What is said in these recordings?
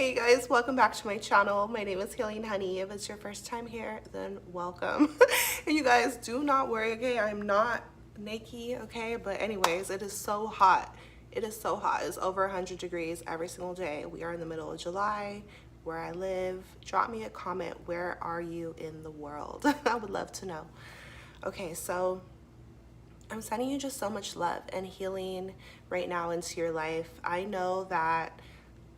Hey guys, welcome back to my channel. My name is Healing Honey. If it's your first time here, then welcome. And you guys, do not worry, okay? I'm not naked, okay? But anyways, it is so hot. It is so hot. It's over 100 degrees every single day. We are in the middle of July, where I live. Drop me a comment. Where are you in the world? I would love to know. Okay, so I'm sending you just so much love and healing right now into your life. I know that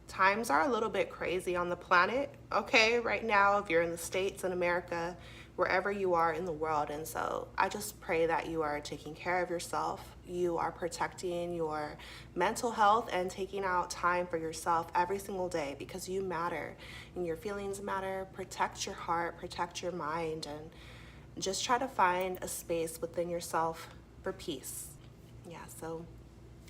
times are a little bit crazy on the planet, okay, right now, if you're in the States, in America, wherever you are in the world. And so I just pray that you are taking care of yourself, you are protecting your mental health and taking out time for yourself every single day, because you matter and your feelings matter. Protect your heart, protect your mind, and just try to find a space within yourself for peace. Yeah, so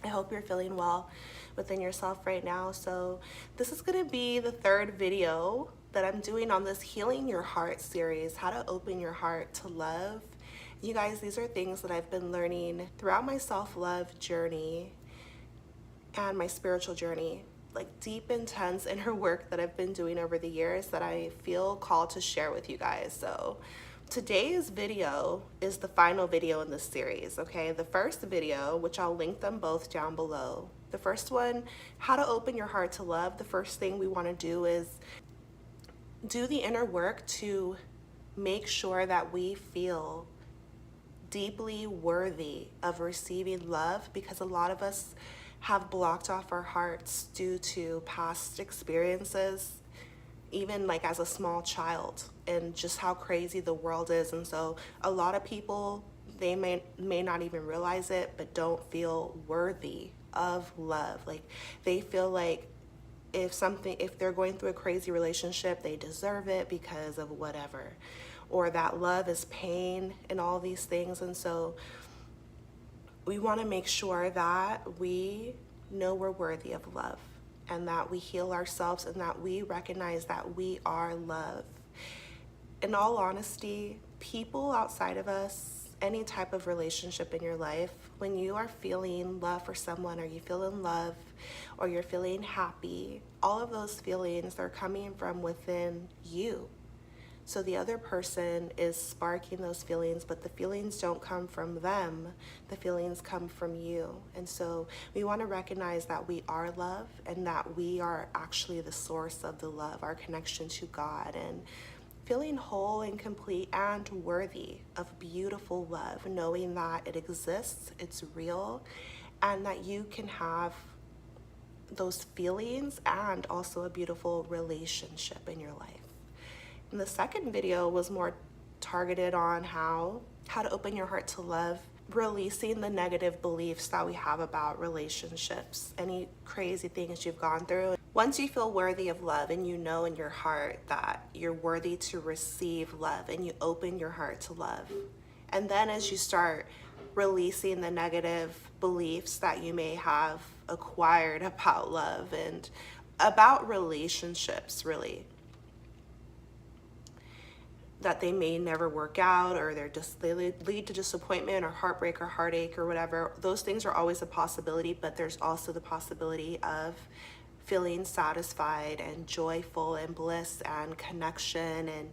I hope you're feeling well within yourself right now. So this is going to be the third video that I'm doing on this Healing Your Heart series, how to open your heart to love. You guys, these are things that I've been learning throughout my self-love journey and my spiritual journey, like deep, intense inner work that I've been doing over the years that I feel called to share with you guys. So today's video is the final video in this series, okay? The first video, which I'll link them both down below. The first one, how to open your heart to love. The first thing we want to do is do the inner work to make sure that we feel deeply worthy of receiving love, because a lot of us have blocked off our hearts due to past experiences, even like as a small child, and just how crazy the world is. And so a lot of people, they may not even realize it, but don't feel worthy of love. Like they feel like if they're going through a crazy relationship, they deserve it because of whatever, or that love is pain and all these things. And so we want to make sure that we know we're worthy of love, and that we heal ourselves, and that we recognize that we are love. In all honesty, people outside of us, any type of relationship in your life, when you are feeling love for someone, or you feel in love, or you're feeling happy, all of those feelings are coming from within you. So the other person is sparking those feelings, but the feelings don't come from them. The feelings come from you. And so we want to recognize that we are love, and that we are actually the source of the love, our connection to God, and feeling whole and complete and worthy of beautiful love, knowing that it exists, it's real, and that you can have those feelings and also a beautiful relationship in your life. And the second video was more targeted on how to open your heart to love, releasing the negative beliefs that we have about relationships, any crazy things you've gone through. Once you feel worthy of love, and you know in your heart that you're worthy to receive love, and you open your heart to love, and then as you start releasing the negative beliefs that you may have acquired about love and about relationships, really, that they may never work out, or they lead to disappointment or heartbreak or heartache or whatever. Those things are always a possibility, but there's also the possibility of feeling satisfied and joyful and bliss and connection, and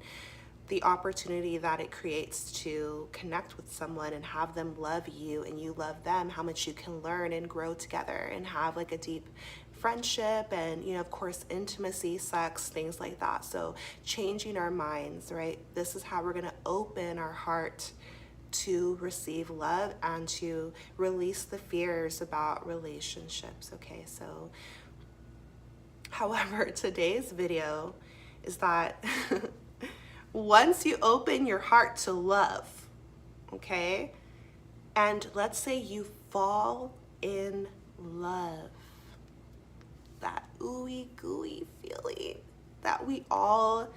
the opportunity that it creates to connect with someone and have them love you and you love them, how much you can learn and grow together and have like a deep friendship, and of course intimacy, sex, things like that. So changing our minds, right? This is how we're going to open our heart to receive love and to release the fears about relationships. Okay, so however, today's video is that once you open your heart to love, okay, and let's say you fall in love, that ooey gooey feeling that we all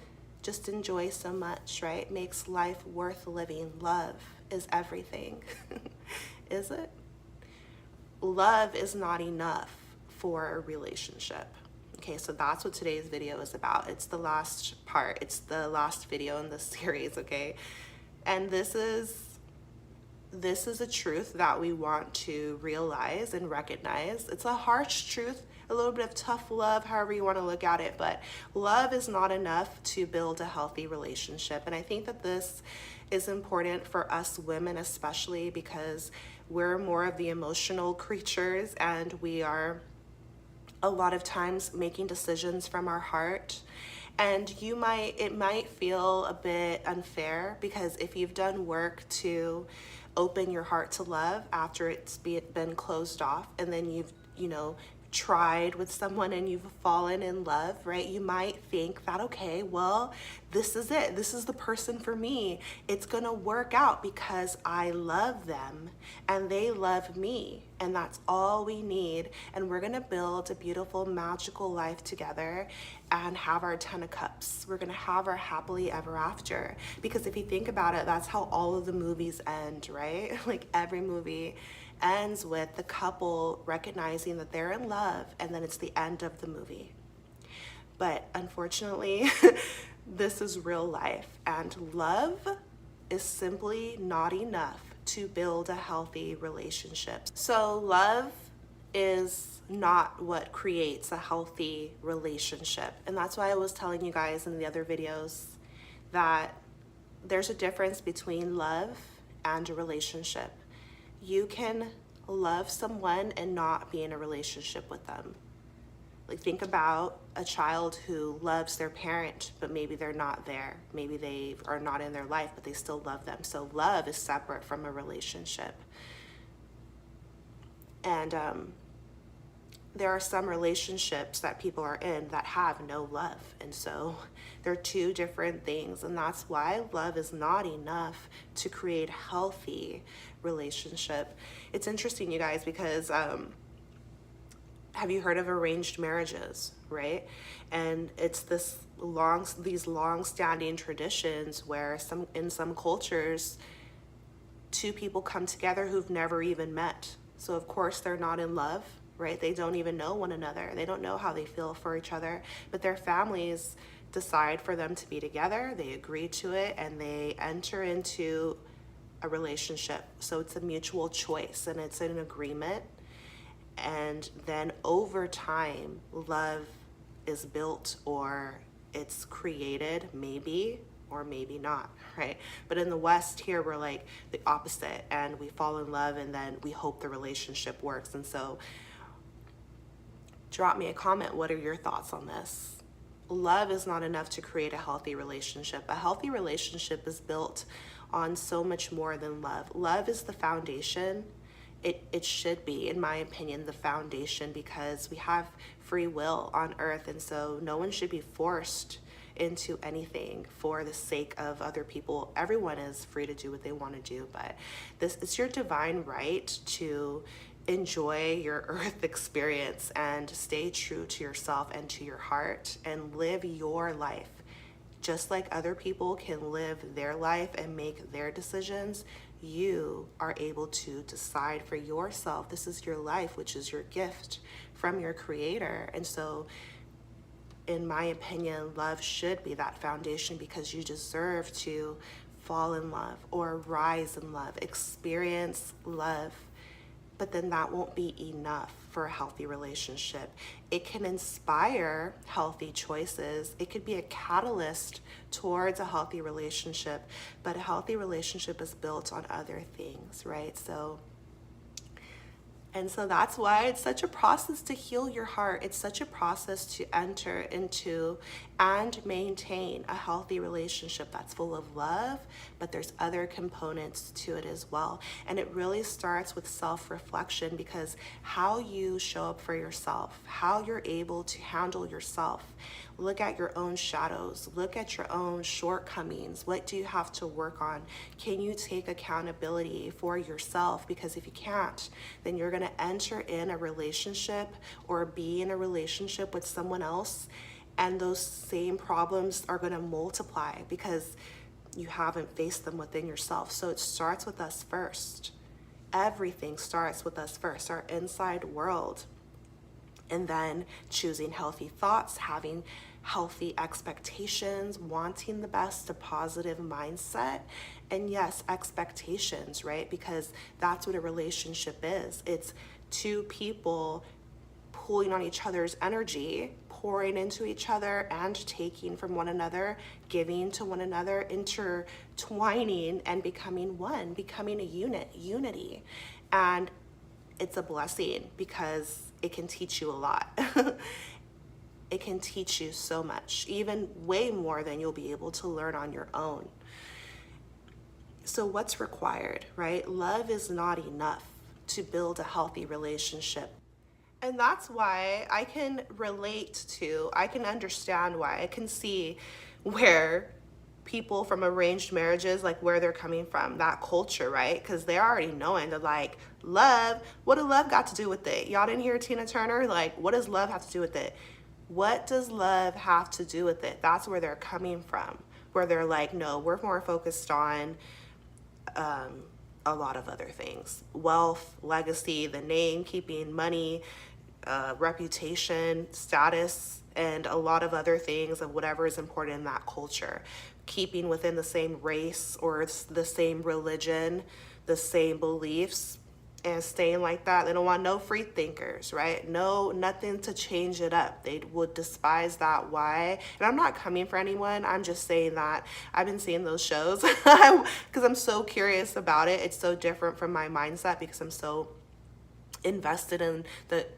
just enjoy so much, right? Makes life worth living. Love is everything. Is it? Love is not enough for a relationship. Okay, so that's what today's video is about. It's the last part. It's the last video in this series, okay? And this is a truth that we want to realize and recognize. It's a harsh truth, a little bit of tough love, however you want to look at it. But love is not enough to build a healthy relationship. And I think that this is important for us women, especially because we're more of the emotional creatures, and we are a lot of times making decisions from our heart. And it might feel a bit unfair, because if you've done work to open your heart to love after it's been closed off, and then you've, tried with someone and you've fallen in love, right? You might think that, okay, well, this is it. This is the person for me. It's gonna work out because I love them and they love me, and that's all we need. And we're gonna build a beautiful, magical life together and have our 10 of cups. We're gonna have our happily ever after. Because if you think about it, that's how all of the movies end, right? Like every movie ends with the couple recognizing that they're in love, and then it's the end of the movie. But unfortunately, this is real life, and love is simply not enough to build a healthy relationship. So love is not what creates a healthy relationship. And that's why I was telling you guys in the other videos that there's a difference between love and a relationship. You can love someone and not be in a relationship with them. Like, think about a child who loves their parent, but maybe they're not there. Maybe they are not in their life, but they still love them. So love is separate from a relationship. And there are some relationships that people are in that have no love. And so they're two different things. And that's why love is not enough to create a healthy relationship. It's interesting, you guys, because have you heard of arranged marriages, right? And it's these long-standing traditions where in some cultures, two people come together who've never even met. So of course they're not in love, right? They don't even know one another. They don't know how they feel for each other, but their families decide for them to be together. They agree to it, and they enter into a relationship. So it's a mutual choice, and it's an agreement. And then over time, love is built, or it's created, maybe, or maybe not, right? But in the West here, we're like the opposite, and we fall in love and then we hope the relationship works. And so drop me a comment. What are your thoughts on this? Love is not enough to create a healthy relationship. A healthy relationship is built on so much more than love. Love is the foundation. It should be, in my opinion, the foundation, because we have free will on earth, and so no one should be forced into anything for the sake of other people. Everyone is free to do what they want to do, but it's your divine right to enjoy your earth experience and stay true to yourself and to your heart and live your life. Just like other people can live their life and make their decisions, you are able to decide for yourself. This is your life, which is your gift from your creator. And so, in my opinion, love should be that foundation, because you deserve to fall in love or rise in love, experience love. But then that won't be enough for a healthy relationship. It can inspire healthy choices. It could be a catalyst towards a healthy relationship, but a healthy relationship is built on other things, right? And so that's why it's such a process to heal your heart. It's such a process to enter into and maintain a healthy relationship that's full of love, but there's other components to it as well. And it really starts with self-reflection, because how you show up for yourself, how you're able to handle yourself, look at your own shadows, look at your own shortcomings. What do you have to work on? Can you take accountability for yourself? Because if you can't, then you're going to enter in a relationship or be in a relationship with someone else, and those same problems are going to multiply because you haven't faced them within yourself. So it starts with us first. Everything starts with us first, our inside world. And then choosing healthy thoughts, having healthy expectations, wanting the best, a positive mindset. And yes, expectations, right? Because that's what a relationship is. It's two people pulling on each other's energy, pouring into each other and taking from one another, giving to one another, intertwining and becoming one, becoming a unity. And it's a blessing because it can teach you a lot. It can teach you so much, even way more than you'll be able to learn on your own. So what's required, right? Love is not enough to build a healthy relationship. And that's why I can I can understand why, I can see where people from arranged marriages, like where they're coming from, that culture, right? Because they're already knowing that, like, love, what does love got to do with it? Y'all didn't hear Tina Turner? Like, what does love have to do with it? What does love have to do with it? That's where they're coming from, where they're like, no, we're more focused on a lot of other things: wealth, legacy, the name, keeping money, reputation, status, and a lot of other things of whatever is important in that culture. Keeping within the same race or the same religion, the same beliefs, and staying like that. They don't want no free thinkers, right? No, nothing to change it up. They would despise that. Why? And I'm not coming for anyone. I'm just saying that I've been seeing those shows because I'm so curious about it. It's so different from my mindset because I'm so invested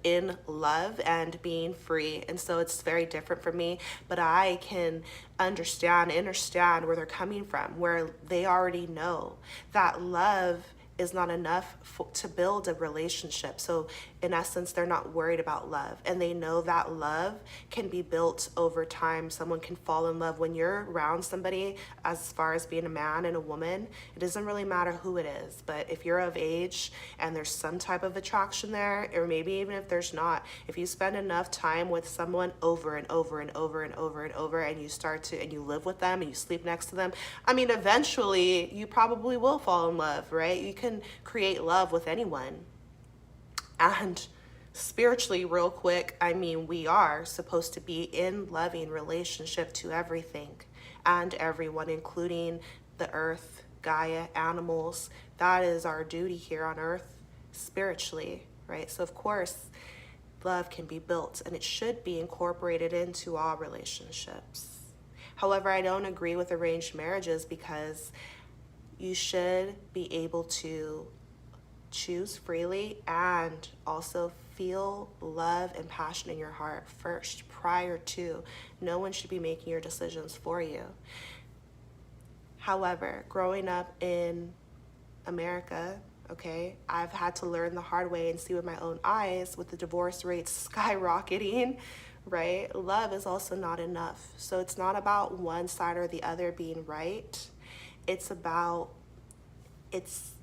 in love and being free, and so it's very different for me. But I can understand where they're coming from, where they already know that love is not enough to build a relationship. So in essence, they're not worried about love, and they know that love can be built over time. Someone can fall in love when you're around somebody. As far as being a man and a woman, it doesn't really matter who it is, but if you're of age and there's some type of attraction there, or maybe even if there's not, if you spend enough time with someone over and over and over and over and over, and you live with them and you sleep next to them, I mean, eventually you probably will fall in love, right? You can create love with anyone. And spiritually, real quick, I mean, we are supposed to be in loving relationship to everything and everyone, including the earth, Gaia, animals. That is our duty here on earth spiritually, right? So of course, love can be built and it should be incorporated into all relationships. However, I don't agree with arranged marriages because you should be able to choose freely and also feel love and passion in your heart first, prior to. No one should be making your decisions for you. However, growing up in America, okay, I've had to learn the hard way and see with my own eyes, with the divorce rates skyrocketing, right? Love is also not enough. So it's not about one side or the other being right. It's about, it's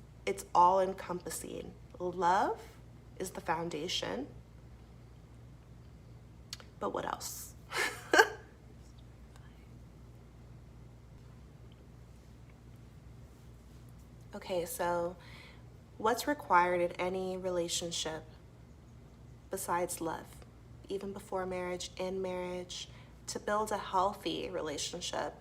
all encompassing. Love is the foundation. But what else? Okay, so what's required in any relationship besides love, even before marriage, in marriage, to build a healthy relationship?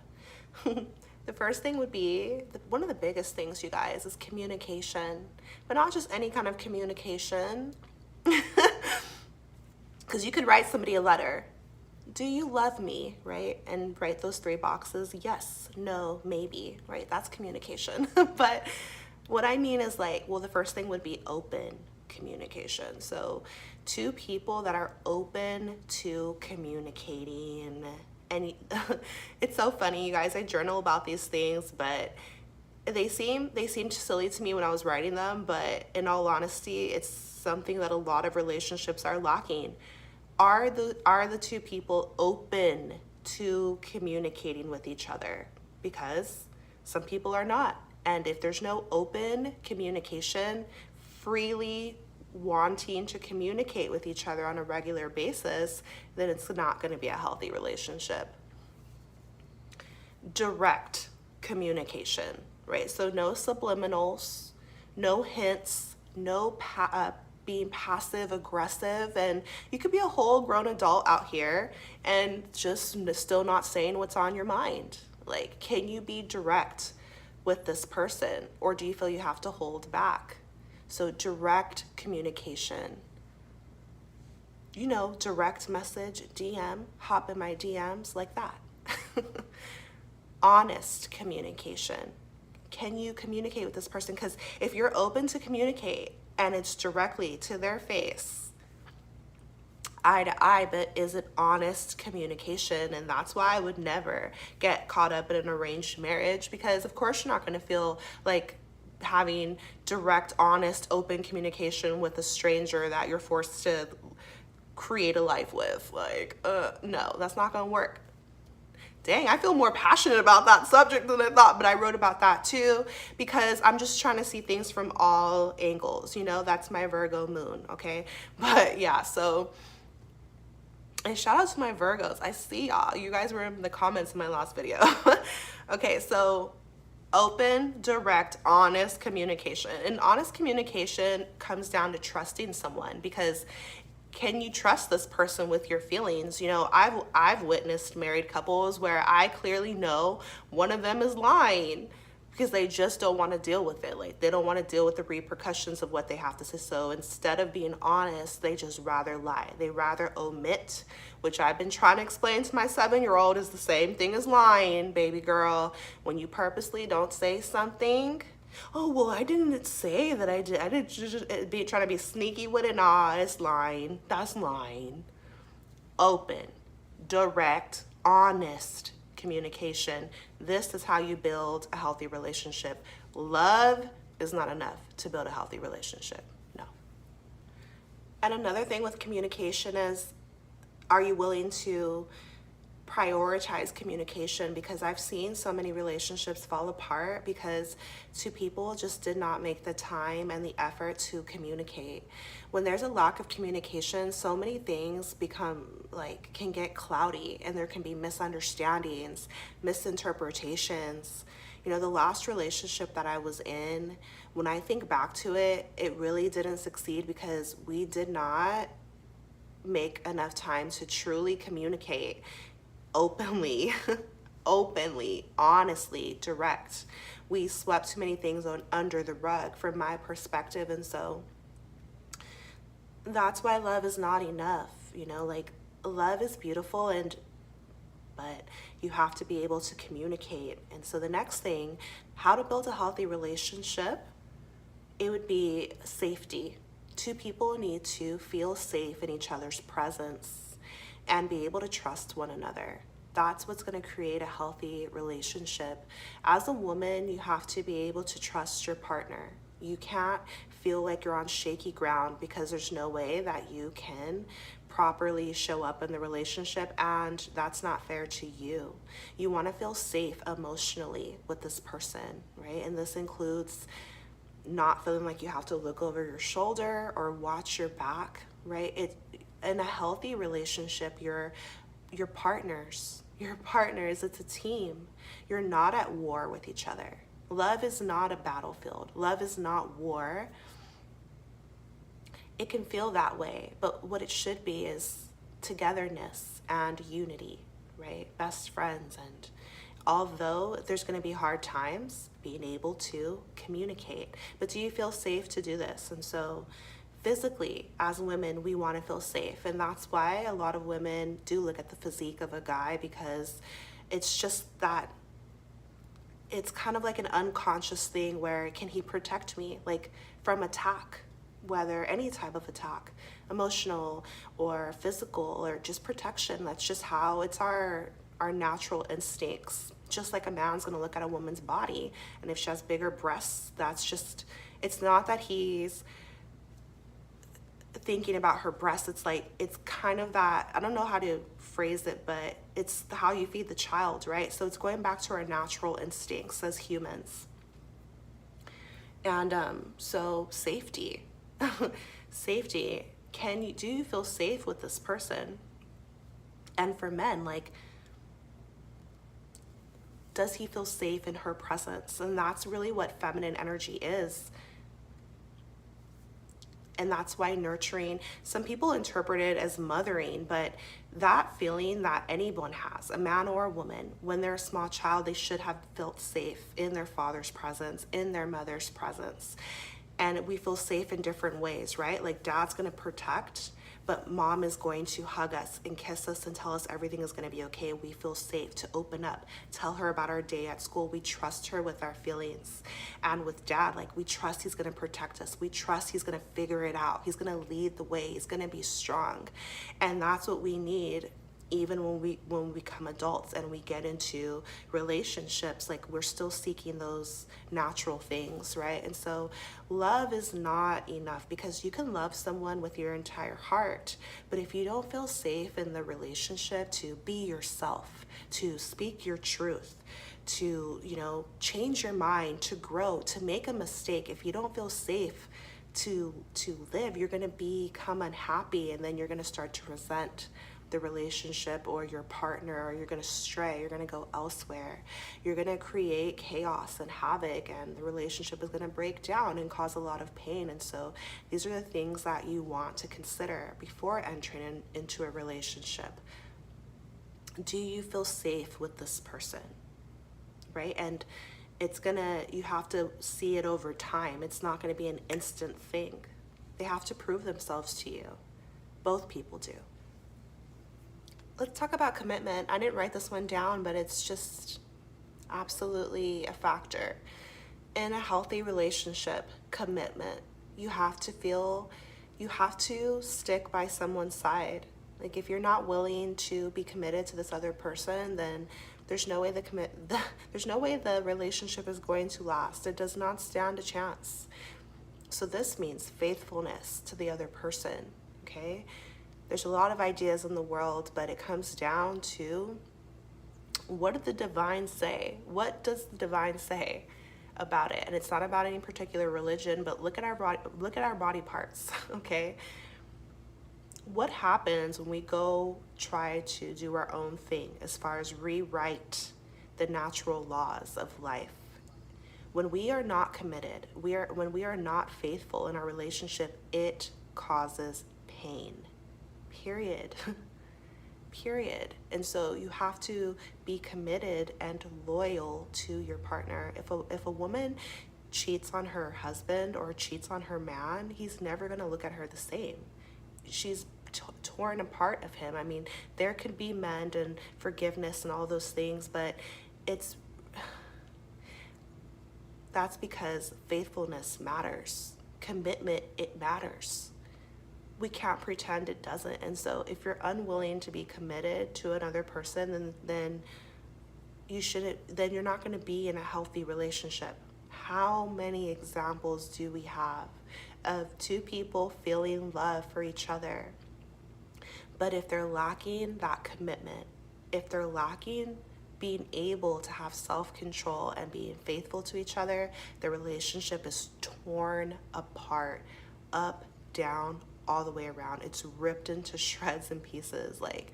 The first thing would be, one of the biggest things, you guys, is communication. But not just any kind of communication. Because you could write somebody a letter. Do you love me, right? And write those 3 boxes. Yes, no, maybe, right? That's communication. But what I mean is, like, well, the first thing would be open communication. So 2 people that are open to communicating. And it's so funny, you guys, I journal about these things, but they seemed silly to me when I was writing them, but in all honesty, it's something that a lot of relationships are lacking. Are the 2 people open to communicating with each other? Because some people are not. And if there's no open communication, freely wanting to communicate with each other on a regular basis, then it's not going to be a healthy relationship. Direct communication, right? So no subliminals, no hints, no being passive aggressive. And you could be a whole grown adult out here and just still not saying what's on your mind. Like, can you be direct with this person, or do you feel you have to hold back? So direct communication. you know, direct message, DM, hop in my DMs like that. Honest communication. Can you communicate with this person? Because if you're open to communicate and it's directly to their face, eye to eye, but is it honest communication? And that's why I would never get caught up in an arranged marriage, because of course you're not going to feel like having direct, honest, open communication with a stranger that you're forced to create a life with. Like, no, that's not going to work. Dang, I feel more passionate about that subject than I thought, but I wrote about that too because I'm just trying to see things from all angles. You know, that's my Virgo moon, okay? But yeah, so, and shout out to my Virgos. I see y'all. You guys were in the comments in my last video. Okay, so open, direct, honest communication. And honest communication comes down to trusting someone, because can you trust this person with your feelings? You know, I've witnessed married couples where I clearly know one of them is lying because they just don't want to deal with it. Like, they don't want to deal with the repercussions of what they have to say. So instead of being honest, they just rather lie. They rather omit, which I've been trying to explain to my 7-year-old is the same thing as lying, baby girl. When you purposely don't say something, oh, well, I didn't say that I did. I didn't just be trying to be sneaky with it. Nah, it's lying. That's lying. Open, direct, honest communication. This is how you build a healthy relationship. Love is not enough to build a healthy relationship. No. And another thing with communication is, are you willing to prioritize communication? Because I've seen so many relationships fall apart because two people just did not make the time and the effort to communicate. When there's a lack of communication, so many things can get cloudy, and there can be misunderstandings, misinterpretations. You know, the last relationship that I was in, when I think back to it, it really didn't succeed because we did not make enough time to truly communicate openly, honestly, direct. We swept too many things under the rug from my perspective. And so that's why love is not enough. You know, like, love is beautiful, but you have to be able to communicate. And so the next thing, how to build a healthy relationship, it would be safety. Two people need to feel safe in each other's presence and be able to trust one another. That's what's going to create a healthy relationship. As a woman, you have to be able to trust your partner. You can't feel like you're on shaky ground, because there's no way that you can properly show up in the relationship, and that's not fair to you. You want to feel safe emotionally with this person, right? And this includes not feeling like you have to look over your shoulder or watch your back, right? In a healthy relationship, your partners, it's a team. You're not at war with each other. Love is not a battlefield. Love is not war. It can feel that way, but what it should be is togetherness and unity, right? Best friends. And although there's going to be hard times, being able to communicate. But do you feel safe to do this? And so physically, as women, we want to feel safe. And that's why a lot of women do look at the physique of a guy, because it's just that it's kind of like an unconscious thing where, can he protect me, like, from attack, whether any type of attack, emotional or physical, or just protection. That's just how it's our natural instincts. Just like a man's going to look at a woman's body, and if she has bigger breasts, that's just, it's not that he's thinking about her breasts. It's like, it's kind of that, I don't know how to phrase it, but it's how you feed the child, right? So it's going back to our natural instincts as humans. And so safety. Safety. Do you feel safe with this person? And for men, like, does he feel safe in her presence? And that's really what feminine energy is. And that's why nurturing, some people interpret it as mothering, but that feeling that anyone has, a man or a woman, when they're a small child, they should have felt safe in their father's presence, in their mother's presence. And we feel safe in different ways, right? Like, dad's going to protect, but mom is going to hug us and kiss us and tell us everything is going to be okay. We feel safe to open up, tell her about our day at school. We trust her with our feelings. And with dad, like, we trust he's going to protect us. We trust he's going to figure it out. He's going to lead the way. He's going to be strong. And that's what we need even when we become adults and we get into relationships. Like, we're still seeking those natural things, right? And so love is not enough, because you can love someone with your entire heart, but if you don't feel safe in the relationship to be yourself, to speak your truth, to, you know, change your mind, to grow, to make a mistake, if you don't feel safe to live, you're going to become unhappy, and then you're going to start to resent the relationship or your partner, or you're going to stray, you're going to go elsewhere, you're going to create chaos and havoc, and the relationship is going to break down and cause a lot of pain. And so these are the things that you want to consider before entering into a relationship. Do you feel safe with this person, right? And you have to see it over time. It's not going to be an instant thing. They have to prove themselves to you. Both people do. Let's talk about commitment. I didn't write this one down, but it's just absolutely a factor. In a healthy relationship, commitment. You have to stick by someone's side. Like, if you're not willing to be committed to this other person, then there's no way the relationship is going to last. It does not stand a chance. So this means faithfulness to the other person, okay? There's a lot of ideas in the world, but it comes down to, what did the divine say? What does the divine say about it? And it's not about any particular religion, but look at our body parts, okay? What happens when we go try to do our own thing as far as rewrite the natural laws of life? When we are not committed, when we are not faithful in our relationship, it causes pain. Period. Period. And so you have to be committed and loyal to your partner. If a woman cheats on her husband or cheats on her man, he's never going to look at her the same. She's torn apart of him. I mean, there could be mend and forgiveness and all those things, but that's because faithfulness matters. Commitment, it matters. We can't pretend it doesn't. And so if you're unwilling to be committed to another person, then you're not going to be in a healthy relationship. How many examples do we have of two people feeling love for each other, but if they're lacking that commitment, if they're lacking being able to have self-control and being faithful to each other, the relationship is torn apart, up, down, all the way around. It's ripped into shreds and pieces. Like,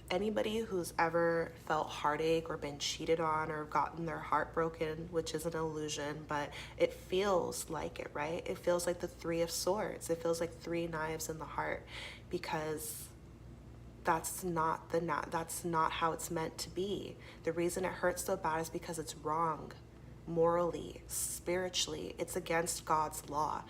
anybody who's ever felt heartache or been cheated on or gotten their heart broken, which is an illusion, but it feels like it, right? It feels like the Three of Swords. It feels like three knives in the heart, because that's not how it's meant to be. The reason it hurts so bad is because it's wrong, morally, spiritually. It's against God's law.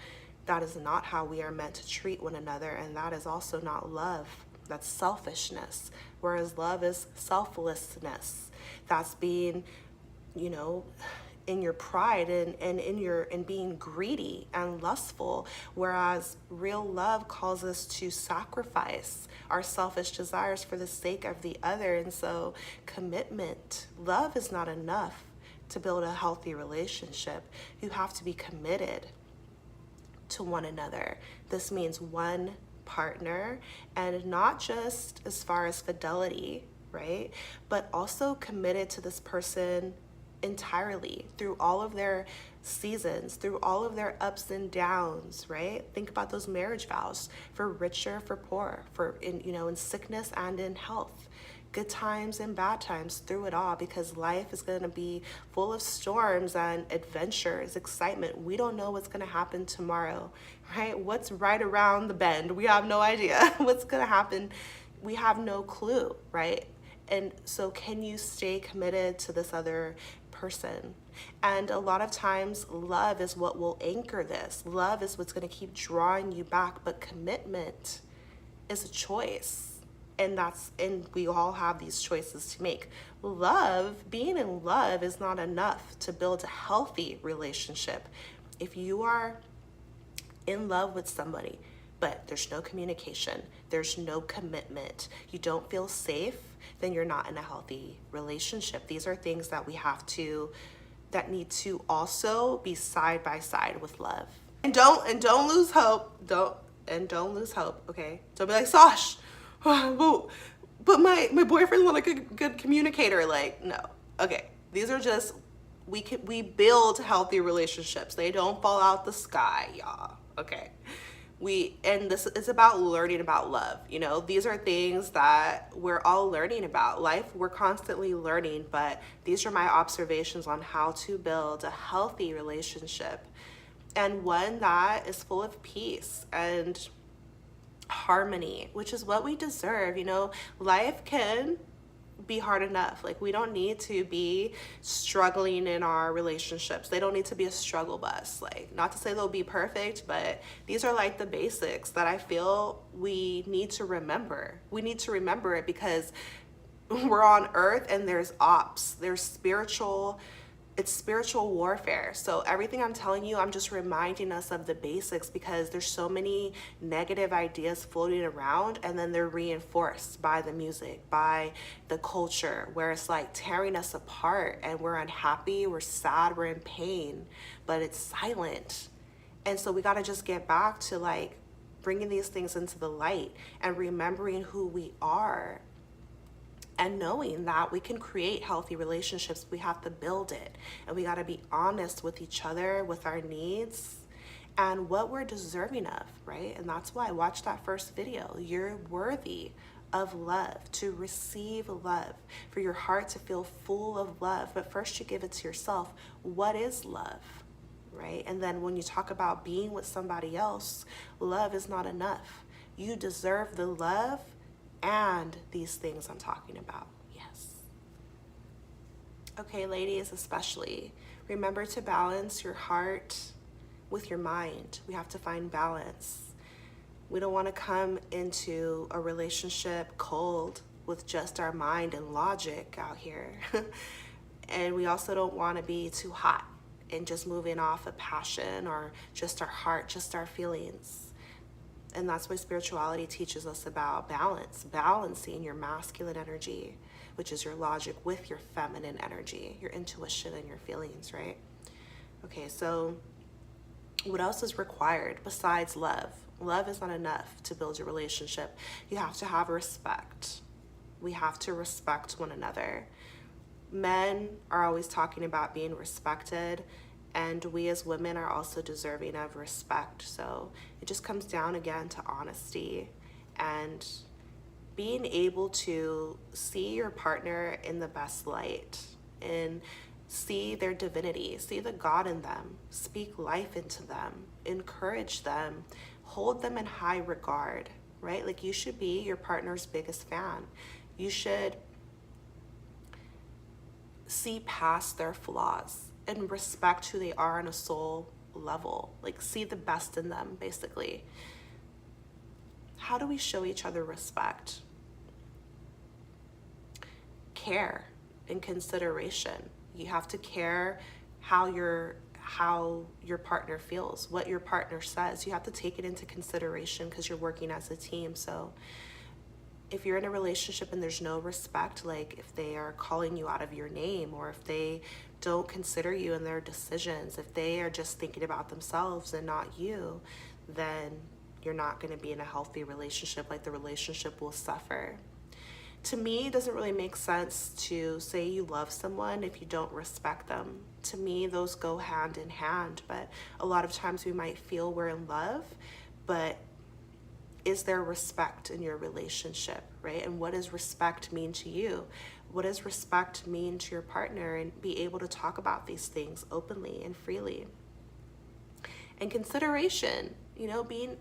That is not how we are meant to treat one another, and that is also not love. That's selfishness, whereas love is selflessness. That's being, in your pride and in being greedy and lustful, whereas real love calls us to sacrifice our selfish desires for the sake of the other. And so commitment, love is not enough to build a healthy relationship. You have to be committed to one another. This means one partner, and not just as far as fidelity, right? But also committed to this person entirely through all of their seasons, through all of their ups and downs, right? Think about those marriage vows, for richer, for poor, for in sickness and in health, good times and bad times, through it all, because life is going to be full of storms and adventures, excitement. We don't know what's going to happen tomorrow, right? What's right around the bend? We have no idea what's going to happen. We have no clue, right? And so can you stay committed to this other person? And a lot of times love is what will anchor this. Love is what's going to keep drawing you back, but commitment is a choice. And we all have these choices to make. Love, being in love is not enough to build a healthy relationship. If you are in love with somebody, but there's no communication, there's no commitment, you don't feel safe, then you're not in a healthy relationship. These are things that that need to also be side by side with love. And don't lose hope. Don't lose hope, okay? Don't be like, Sash, but my boyfriend's not like a good communicator. Like, no. Okay. These are just, we build healthy relationships. They don't fall out the sky, y'all. Okay. And this is about learning about love. You know, these are things that we're all learning about. Life, we're constantly learning, but these are my observations on how to build a healthy relationship, and one that is full of peace and harmony, which is what we deserve. You know, life can be hard enough. Like, we don't need to be struggling in our relationships. They don't need to be a struggle bus. Like, not to say they'll be perfect, but these are like the basics that I feel we need to remember. We need to remember it because we're on earth and there's it's spiritual warfare. So everything I'm telling you, I'm just reminding us of the basics, because there's so many negative ideas floating around, and then they're reinforced by the music, by the culture, where it's like tearing us apart, and we're unhappy, we're sad, we're in pain, but it's silent. And so we got to just get back to like bringing these things into the light and remembering who we are. And knowing that we can create healthy relationships, we have to build it. And we got to be honest with each other, with our needs, and what we're deserving of, right? And that's why I watched that first video. You're worthy of love, to receive love, for your heart to feel full of love. But first you give it to yourself. What is love, right? And then when you talk about being with somebody else, love is not enough. You deserve the love and these things I'm talking about. Yes. Okay, ladies, especially, remember to balance your heart with your mind. We have to find balance. We don't want to come into a relationship cold with just our mind and logic out here. And we also don't want to be too hot and just moving off of passion or just our heart, just our feelings. And that's why spirituality teaches us about balance, balancing your masculine energy, which is your logic, with your feminine energy, your intuition and your feelings, right? Okay, so what else is required besides love? Love is not enough to build a relationship. You have to have respect. We have to respect one another. Men are always talking about being respected, and we as women are also deserving of respect. So it just comes down again to honesty and being able to see your partner in the best light and see their divinity, see the God in them, speak life into them, encourage them, hold them in high regard, right? Like, you should be your partner's biggest fan. You should see past their flaws and respect who they are on a soul level. Like, see the best in them, basically. How do we show each other respect? Care and consideration. You have to care how your partner feels, what your partner says. You have to take it into consideration because you're working as a team. So if you're in a relationship and there's no respect, like if they are calling you out of your name, or if they don't consider you in their decisions, if they are just thinking about themselves and not you, then you're not going to be in a healthy relationship. Like, the relationship will suffer. To me, it doesn't really make sense to say you love someone if you don't respect them. To me, those go hand in hand, but a lot of times we might feel we're in love, but is there respect in your relationship, right? And what does respect mean to you? What does respect mean to your partner? And be able to talk about these things openly and freely. And consideration, you know, being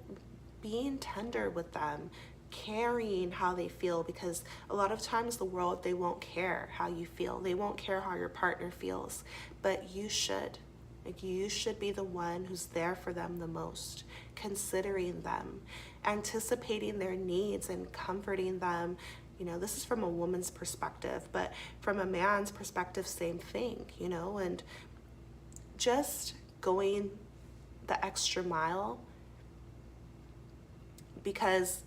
tender with them, caring how they feel, because a lot of times the world, they won't care how you feel. They won't care how your partner feels, but you should. Like, you should be the one who's there for them the most, considering them, anticipating their needs and comforting them. You know, this is from a woman's perspective, but from a man's perspective, same thing, you know, and just going the extra mile because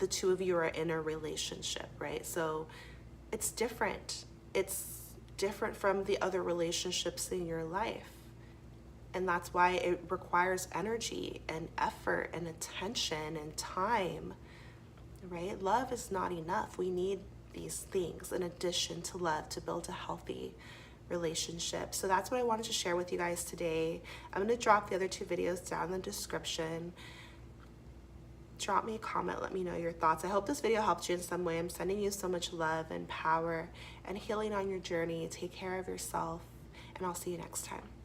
the two of you are in a relationship, right? So it's different. It's different from the other relationships in your life. And that's why it requires energy and effort and attention and time, right? Love is not enough. We need these things in addition to love to build a healthy relationship. So that's what I wanted to share with you guys today. I'm going to drop the other 2 videos down in the description. Drop me a comment, let me know your thoughts. I hope this video helped you in some way. I'm sending you so much love and power and healing on your journey. Take care of yourself, and I'll see you next time.